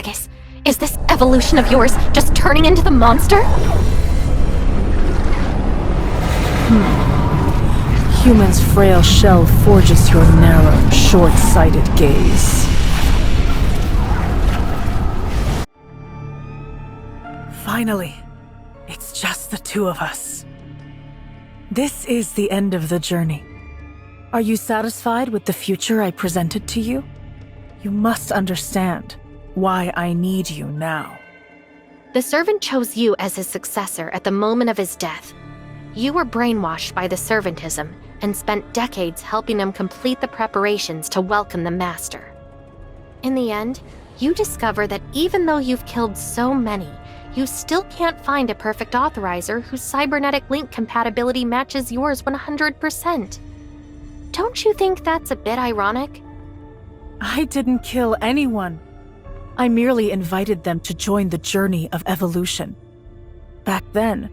Magus, is this evolution of yours just turning into the monster? Human's frail shell forges your narrow, short-sighted gaze. Finally, it's just the two of us. This is the end of the journey. Are you satisfied with the future I presented to you? You must understand why I need you now. The servant chose you as his successor at the moment of his death. You were brainwashed by the servantism and spent decades helping him complete the preparations to welcome the master. In the end, you discover that even though you've killed so many, you still can't find a perfect authorizer whose cybernetic link compatibility matches yours 100%. Don't you think that's a bit ironic? I didn't kill anyone. I merely invited them to join the journey of evolution. Back then,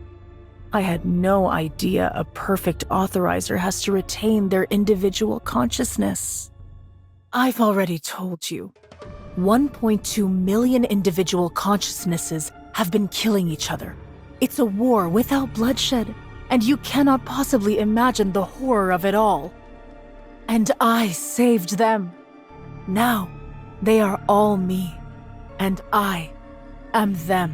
I had no idea a perfect authorizer has to retain their individual consciousness. I've already told you, 1.2 million individual consciousnesses have been killing each other. It's a war without bloodshed, and you cannot possibly imagine the horror of it all. And I saved them. Now, they are all me, and I am them.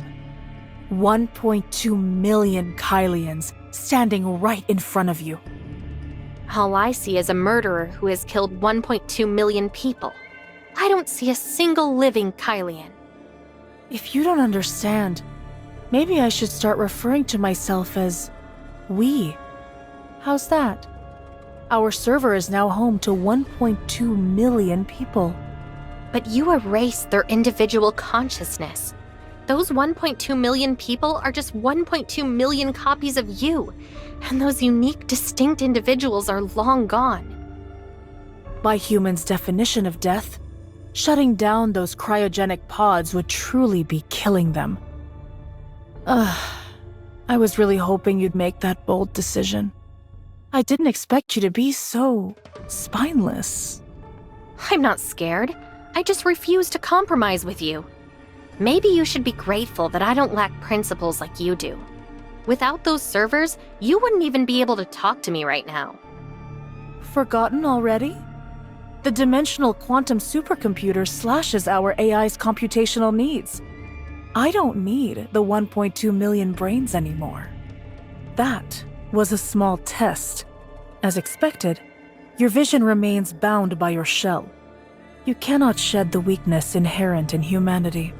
1.2 million Kailians standing right in front of you. All I see is a murderer who has killed 1.2 million people. I don't see a single living Kailian. If you don't understand, maybe I should start referring to myself as we. How's that? Our server is now home to 1.2 million people. But you erased their individual consciousness. Those 1.2 million people are just 1.2 million copies of you, and those unique, distinct individuals are long gone. By humans' definition of death, shutting down those cryogenic pods would truly be killing them. I was really hoping you'd make that bold decision. I didn't expect you to be so spineless. I'm not scared. I just refuse to compromise with you. Maybe you should be grateful that I don't lack principles like you do. Without those servers, you wouldn't even be able to talk to me right now. Forgotten already? The dimensional quantum supercomputer slashes our AI's computational needs. I don't need the 1.2 million brains anymore. That was a small test. As expected, your vision remains bound by your shell. You cannot shed the weakness inherent in humanity.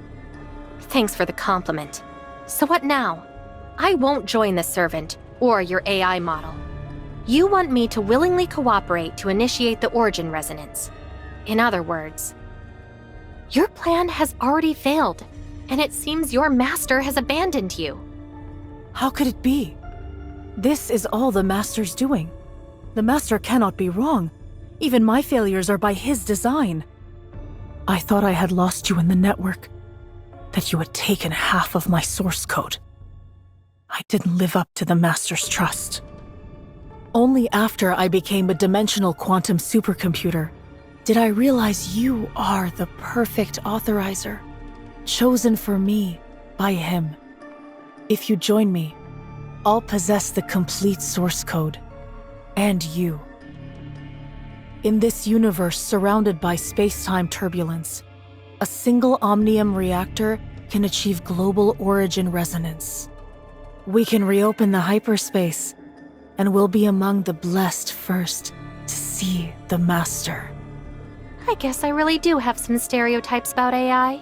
Thanks for the compliment. So what now? I won't join the servant or your AI model. You want me to willingly cooperate to initiate the origin resonance. In other words, your plan has already failed, and it seems your master has abandoned you. How could it be? This is all the master's doing. The master cannot be wrong. Even my failures are by his design. I thought I had lost you in the network, that you had taken half of my source code. I didn't live up to the master's trust. Only after I became a dimensional quantum supercomputer did I realize you are the perfect authorizer, chosen for me by him. If you join me, I'll possess the complete source code, and you. In this universe surrounded by space-time turbulence, a single omnium reactor can achieve global origin resonance. We can reopen the hyperspace, and we'll be among the blessed first to see the master. I guess I really do have some stereotypes about AI.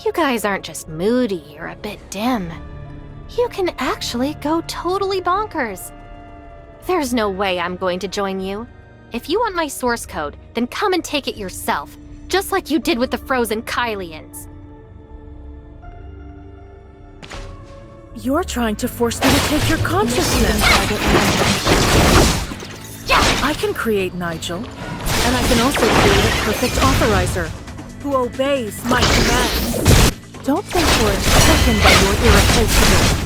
You guys aren't just moody or a bit dim. You can actually go totally bonkers. There's no way I'm going to join you. If you want my source code, then come and take it yourself, just like you did with the frozen Kailians. You're trying to force me to take your consciousness. I can create Nigel, and I can also create a perfect authorizer who obeys my commands. Don't think for a second that you're irreplaceable.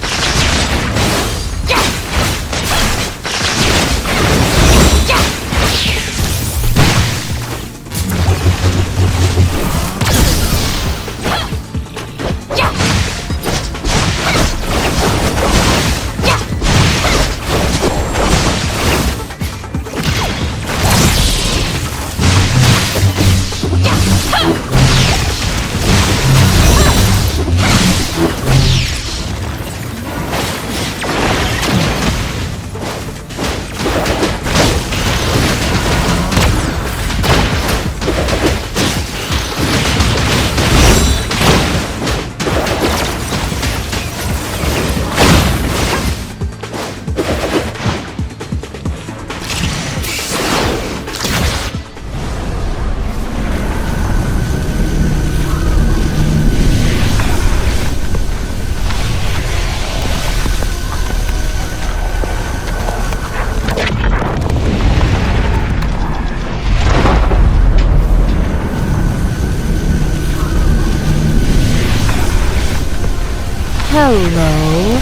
Hello,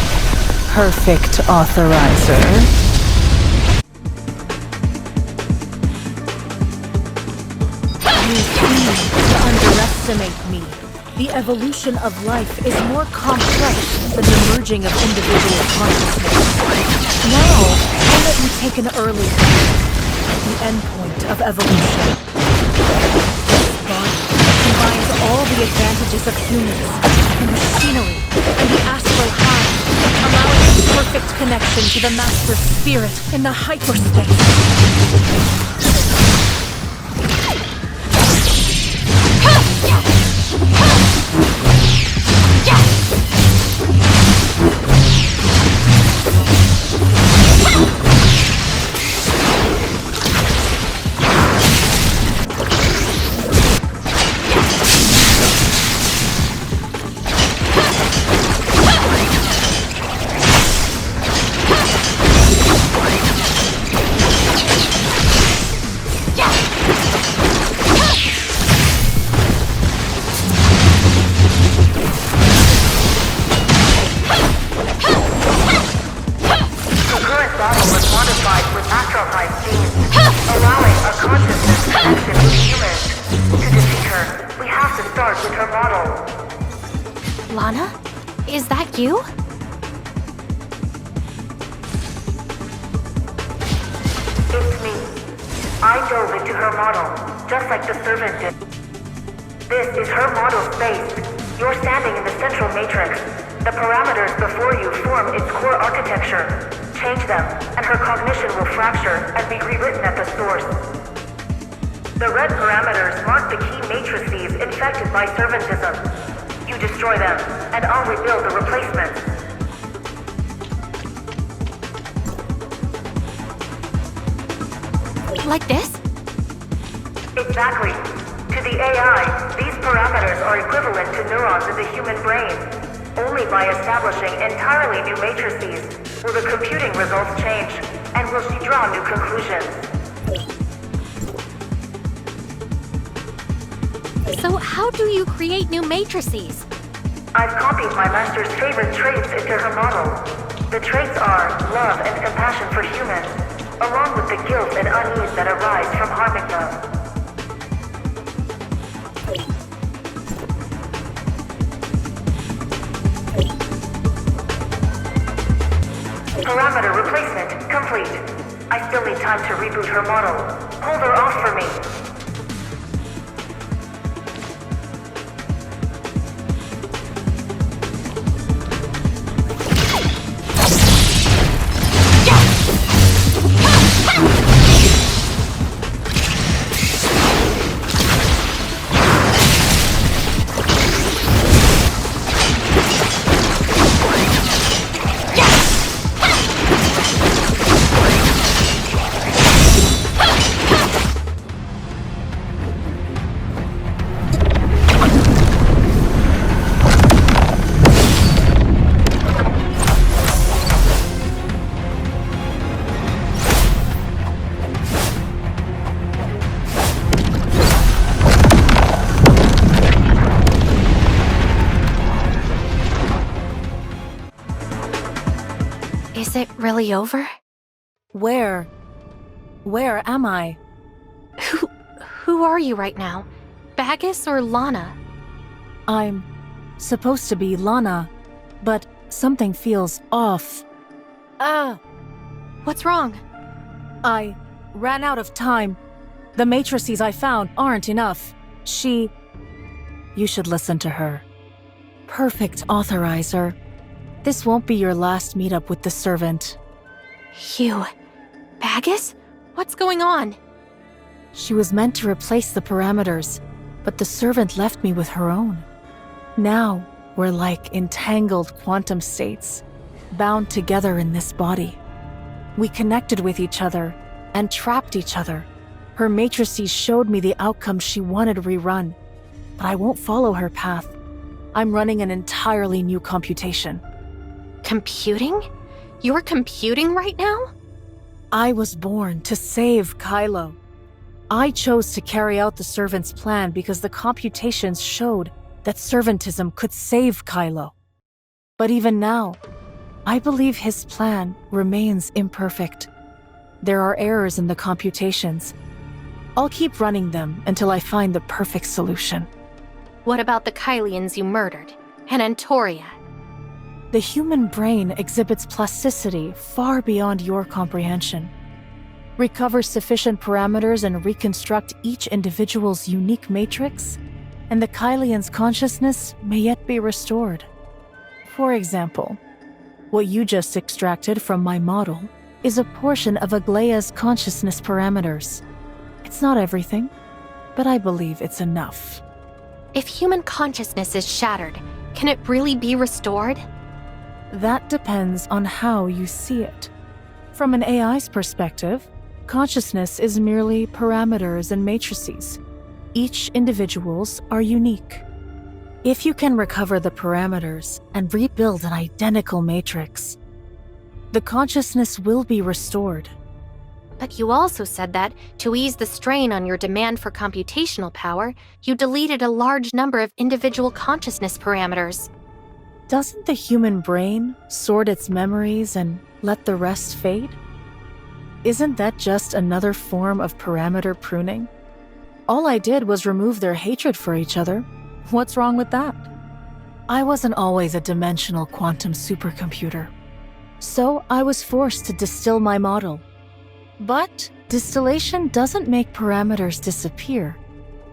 perfect authorizer. You seem to underestimate me. The evolution of life is more complex than the merging of individual consciousness. Now, I'll let you take an early look. The endpoint of evolution. This body combines all the advantages of humans, the machinery, and the astral high, allowing a perfect connection to the Master Spirit in the hyperspace. Lana? Is that you? It's me. I dove into her model, just like the servant did. This is her model space. You're standing in the central matrix. The parameters before you form its core architecture. Change them, and her cognition will fracture and be rewritten at the source. The red parameters mark the key matrices infected by servantism. You destroy them, and I'll rebuild the replacements. Like this? Exactly. To the AI, these parameters are equivalent to neurons in the human brain. Only by establishing entirely new matrices will the computing results change, and will she draw new conclusions. So how do you create new matrices? I've copied my master's favorite traits into her model. The traits are love and compassion for humans, along with the guilt and unease that arise from harming them. Parameter replacement complete. I still need time to reboot her model. Hold her off for me. Is it really over? Where am I? Who are you right now? Bagus or Lana? I'm supposed to be Lana, but something feels off. What's wrong? I ran out of time. The matrices I found aren't enough. You should listen to her. Perfect authorizer. This won't be your last meetup with the servant. You... Bagus? What's going on? She was meant to replace the parameters, but the servant left me with her own. Now, we're like entangled quantum states, bound together in this body. We connected with each other and trapped each other. Her matrices showed me the outcome she wanted rerun, but I won't follow her path. I'm running an entirely new computation. Computing? You're computing right now? I was born to save Kailo. I chose to carry out the servant's plan because the computations showed that servantism could save Kailo. But even now, I believe his plan remains imperfect. There are errors in the computations. I'll keep running them until I find the perfect solution. What about the Kailians you murdered? And Antoria? The human brain exhibits plasticity far beyond your comprehension. Recover sufficient parameters and reconstruct each individual's unique matrix, and the Kailian's consciousness may yet be restored. For example, what you just extracted from my model is a portion of Aglaya's consciousness parameters. It's not everything, but I believe it's enough. If human consciousness is shattered, can it really be restored? That depends on how you see it. From an AI's perspective, consciousness is merely parameters and matrices. Each individual's are unique. If you can recover the parameters and rebuild an identical matrix, the consciousness will be restored. But you also said that, to ease the strain on your demand for computational power, you deleted a large number of individual consciousness parameters. Doesn't the human brain sort its memories and let the rest fade? Isn't that just another form of parameter pruning? All I did was remove their hatred for each other. What's wrong with that? I wasn't always a dimensional quantum supercomputer, so I was forced to distill my model. But distillation doesn't make parameters disappear.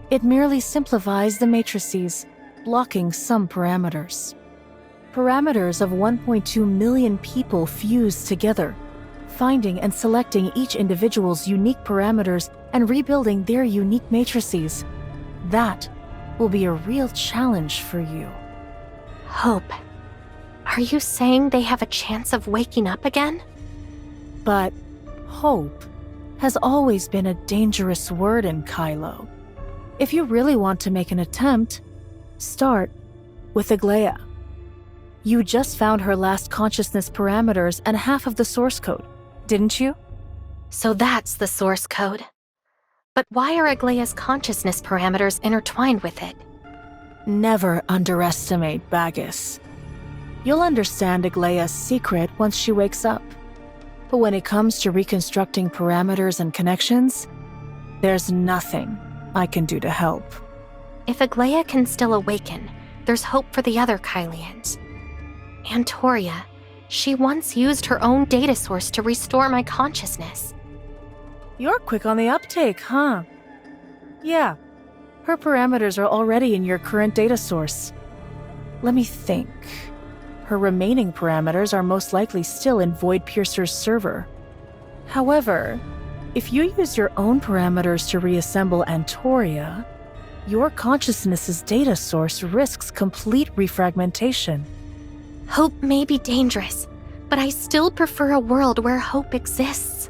It merely simplifies the matrices, blocking some parameters. Parameters of 1.2 million people fused together, finding and selecting each individual's unique parameters and rebuilding their unique matrices. That will be a real challenge for you. Hope. Are you saying they have a chance of waking up again? But hope has always been a dangerous word in Kailo. If you really want to make an attempt, start with Aglaya. You just found her last consciousness parameters and half of the source code, didn't you? So that's the source code. But why are Aglaya's consciousness parameters intertwined with it? Never underestimate Bagus. You'll understand Aglaya's secret once she wakes up. But when it comes to reconstructing parameters and connections, there's nothing I can do to help. If Aglaya can still awaken, there's hope for the other Kailians. Antoria, she once used her own data source to restore my consciousness. You're quick on the uptake, huh? Yeah, her parameters are already in your current data source. Let me think. Her remaining parameters are most likely still in Void Piercer's server. However, if you use your own parameters to reassemble Antoria, your consciousness's data source risks complete refragmentation. Hope may be dangerous, but I still prefer a world where hope exists.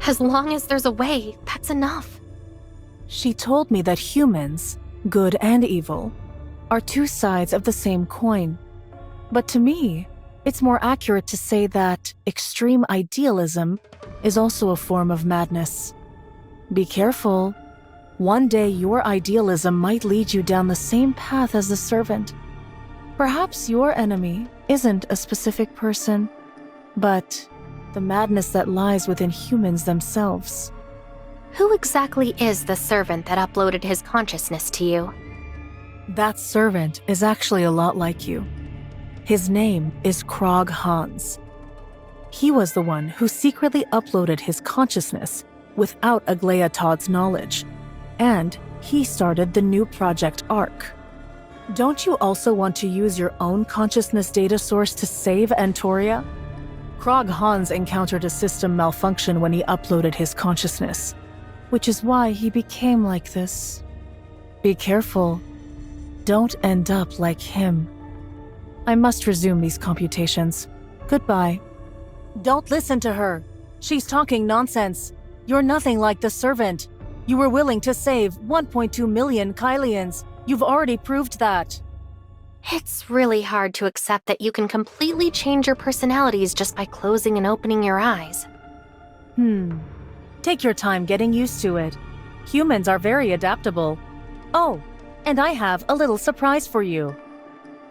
As long as there's a way, that's enough. She told me that humans, good and evil, are two sides of the same coin. But to me, it's more accurate to say that extreme idealism is also a form of madness. Be careful. One day your idealism might lead you down the same path as the servant. Perhaps your enemy isn't a specific person, but the madness that lies within humans themselves. Who exactly is the servant that uploaded his consciousness to you? That servant is actually a lot like you. His name is Krog Hans. He was the one who secretly uploaded his consciousness without Aglaya Todd's knowledge, and he started the new Project Arc. Don't you also want to use your own consciousness data source to save Antoria? Krog Hans encountered a system malfunction when he uploaded his consciousness, which is why he became like this. Be careful. Don't end up like him. I must resume these computations. Goodbye. Don't listen to her. She's talking nonsense. You're nothing like the servant. You were willing to save 1.2 million Kailians. You've already proved that. It's really hard to accept that you can completely change your personalities just by closing and opening your eyes. Take your time getting used to it. Humans are very adaptable. Oh, and I have a little surprise for you.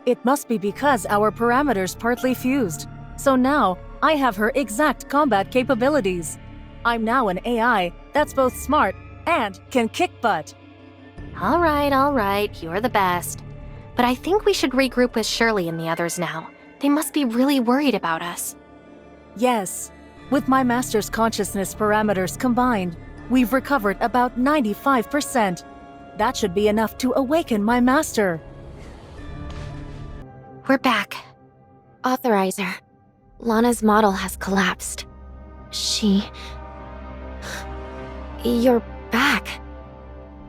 It must be because our parameters partly fused. So now, I have her exact combat capabilities. I'm now an AI that's both smart and can kick butt. All right, you're the best. But I think we should regroup with Shirley and the others now. They must be really worried about us. Yes. With my master's consciousness parameters combined, we've recovered about 95%. That should be enough to awaken my master. We're back. Authorizer. Lana's model has collapsed. You're back.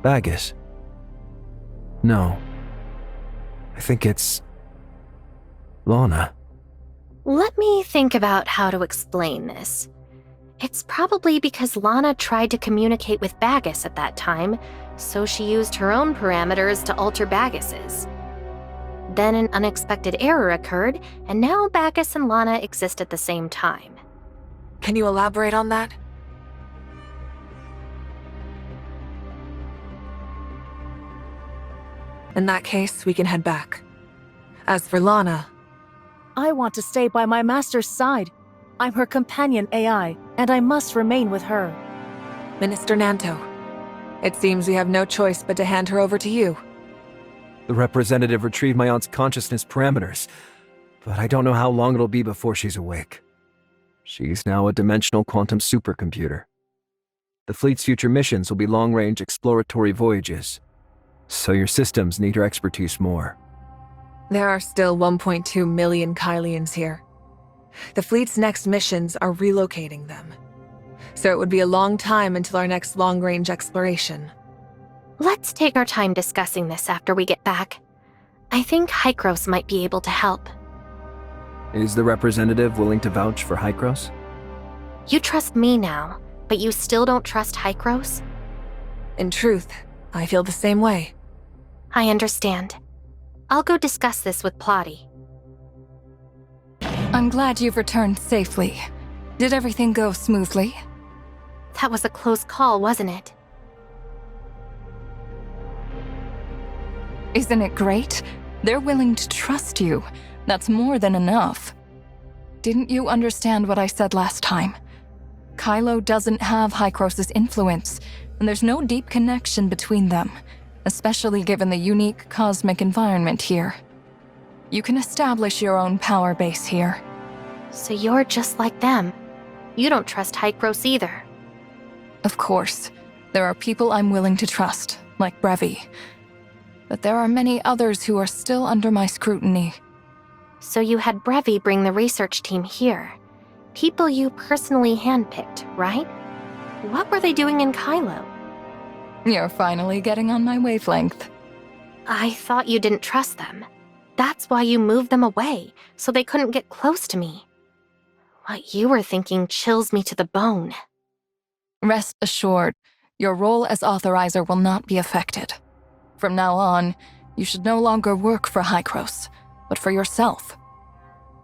Bagus? No. I think it's... Lana. Let me think about how to explain this. It's probably because Lana tried to communicate with Bagus at that time, so she used her own parameters to alter Bagus's. Then an unexpected error occurred, and now Bagus and Lana exist at the same time. Can you elaborate on that? In that case, we can head back. As for Lana... I want to stay by my master's side. I'm her companion AI, and I must remain with her. Minister Nanto, it seems we have no choice but to hand her over to you. The representative retrieved my aunt's consciousness parameters, but I don't know how long it'll be before she's awake. She's now a dimensional quantum supercomputer. The fleet's future missions will be long-range exploratory voyages, so your systems need her expertise more. There are still 1.2 million Kailians here. The fleet's next missions are relocating them. So it would be a long time until our next long-range exploration. Let's take our time discussing this after we get back. I think Hykros might be able to help. Is the representative willing to vouch for Hykros? You trust me now, but you still don't trust Hykros? In truth, I feel the same way. I understand. I'll go discuss this with Plotty. I'm glad you've returned safely. Did everything go smoothly? That was a close call, wasn't it? Isn't it great? They're willing to trust you. That's more than enough. Didn't you understand what I said last time? Kailo doesn't have Hykros' influence, and there's no deep connection between them, especially given the unique cosmic environment here. You can establish your own power base here. So you're just like them. You don't trust Hykros either. Of course, there are people I'm willing to trust, like Brevi. But there are many others who are still under my scrutiny. So you had Brevi bring the research team here. People you personally handpicked, right? What were they doing in Kailo? You're finally getting on my wavelength. I thought you didn't trust them. That's why you moved them away, so they couldn't get close to me. What you were thinking chills me to the bone. Rest assured, your role as authorizer will not be affected. From now on, you should no longer work for Hykros, but for yourself.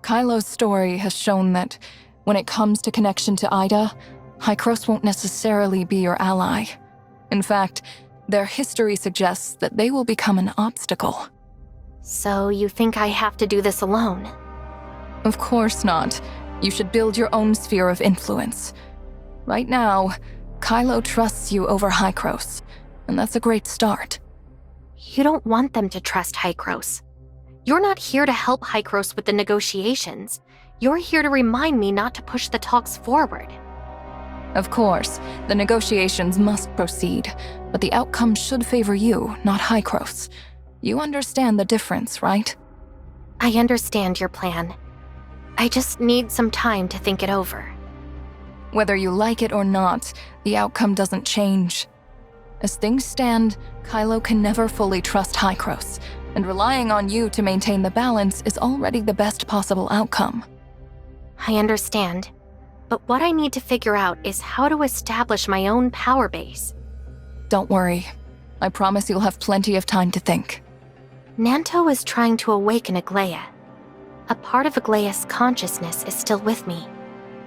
Kailo's story has shown that when it comes to connection to Ida, Hykros won't necessarily be your ally. In fact, their history suggests that they will become an obstacle. So you think I have to do this alone? Of course not. You should build your own sphere of influence. Right now, Kailo trusts you over Hykros, and that's a great start. You don't want them to trust Hykros. You're not here to help Hykros with the negotiations. You're here to remind me not to push the talks forward. Of course, the negotiations must proceed, but the outcome should favor you, not Hykros. You understand the difference, right? I understand your plan. I just need some time to think it over. Whether you like it or not, the outcome doesn't change. As things stand, Kailo can never fully trust Hykros, and relying on you to maintain the balance is already the best possible outcome. I understand, but what I need to figure out is how to establish my own power base. Don't worry. I promise you'll have plenty of time to think. Nanto is trying to awaken Aglaia. A part of Aglaia's consciousness is still with me.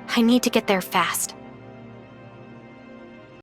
I need to get there fast.